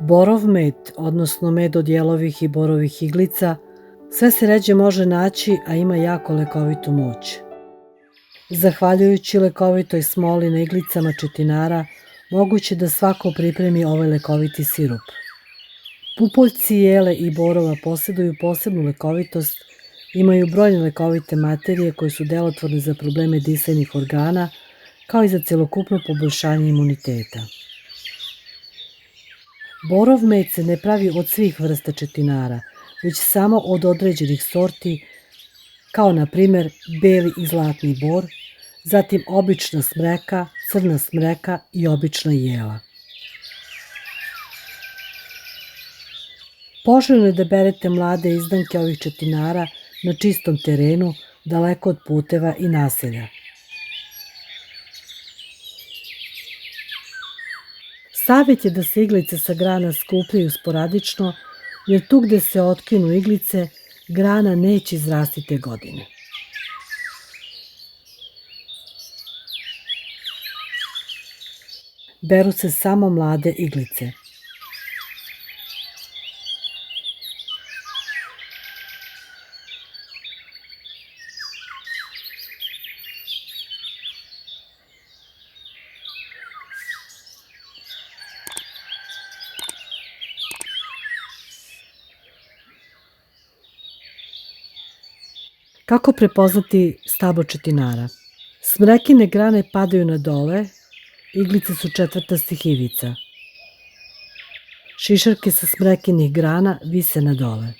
Borov med, odnosno med od jelovih i borovih iglica, sve se ređe može naći, a ima jako lekovitu moć. Zahvaljujući lekovitoj smoli na iglicama četinara, moguće da svako pripremi ovaj lekoviti sirup. Pupoljci jele i borova posjeduju posebnu lekovitost, imaju brojne lekovite materije koje su delotvorne za probleme disajnih organa, kao i za celokupno poboljšanje imuniteta. Borov med se ne pravi od svih vrsta četinara, već samo od određenih sorti, kao na primer beli i zlatni bor, zatim obična smreka, crna smreka i obična jela. Poželjno je da berete mlade izdanke ovih četinara na čistom terenu, daleko od puteva i naselja. Savjet je da se iglice sa grana skupljaju sporadično, jer tu gde se otkinu iglice, grana neće izrasti te godine. Beru se samo mlade iglice. Kako prepoznati stablo četinara? Smrekine grane padaju na dole, iglice su četvrtastih ivica. Šišarke sa smrekinih grana vise na dole.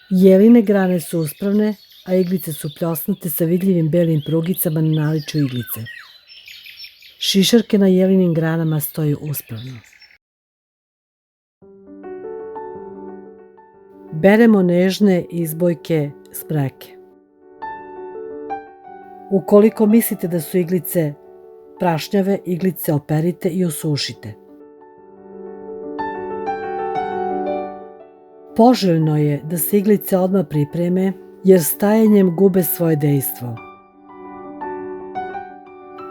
Jeline grane su uspravne, a iglice su pljosnate sa vidljivim belim prugicama na naličju iglice. Šišarke na jelinim granama stoje uspravno. Beremo nežne izbojke smreke. Ukoliko mislite da su iglice prašnjave, iglice operite i osušite. Poželjno je da se iglice odmah pripreme, jer stajanjem gube svoje dejstvo.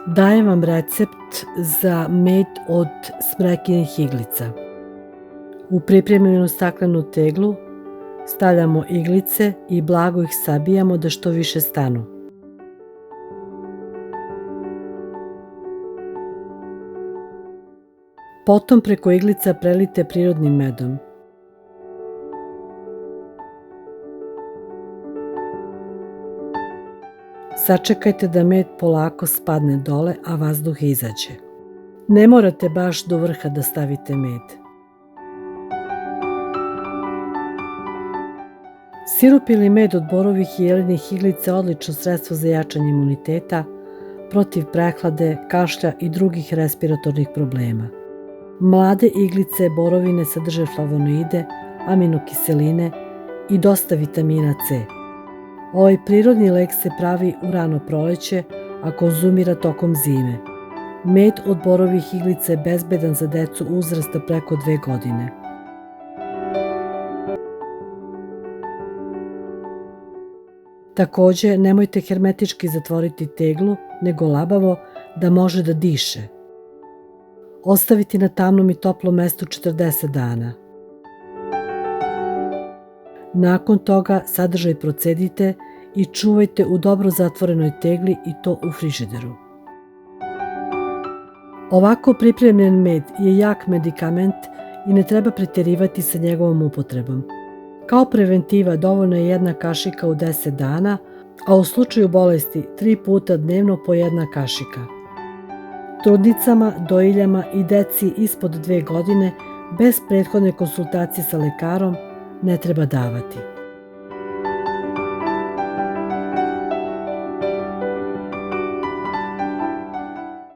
Dajem vam recept za med od smrekinih iglica. U pripremljenu staklenu teglu stavljamo iglice i blago ih sabijamo da što više stanu. Potom preko iglica prelijte prirodnim medom. Sačekajte da med polako spadne dole, a vazduh izađe. Ne morate baš do vrha da stavite med. Sirup ili med od borovih i jelinih iglica je odlično sredstvo za jačanje imuniteta, protiv prehlade, kašlja i drugih respiratornih problema. Mlade iglice borovine sadrže flavonoide, aminokiseline i dosta vitamina C. Ovaj prirodni lek se pravi u rano proleće, a konzumira tokom zime. Med od borovih iglica je bezbedan za decu uzrasta preko 2 godine. Takođe, nemojte hermetički zatvoriti teglu, nego labavo da može da diše. Ostaviti na tamnom i toplom mestu 40 dana. Nakon toga sadržaj procedite i čuvajte u dobro zatvorenoj tegli i to u frižideru. Ovako pripremljen med je jak medikament i ne treba preterivati sa njegovom upotrebom. Kao preventiva dovoljna je 1 kašika u 10 dana, a u slučaju bolesti 3 puta dnevno po 1 kašika. Trudnicama, dojiljama i deci ispod 2 godine bez prethodne konsultacije sa lekarom ne treba davati.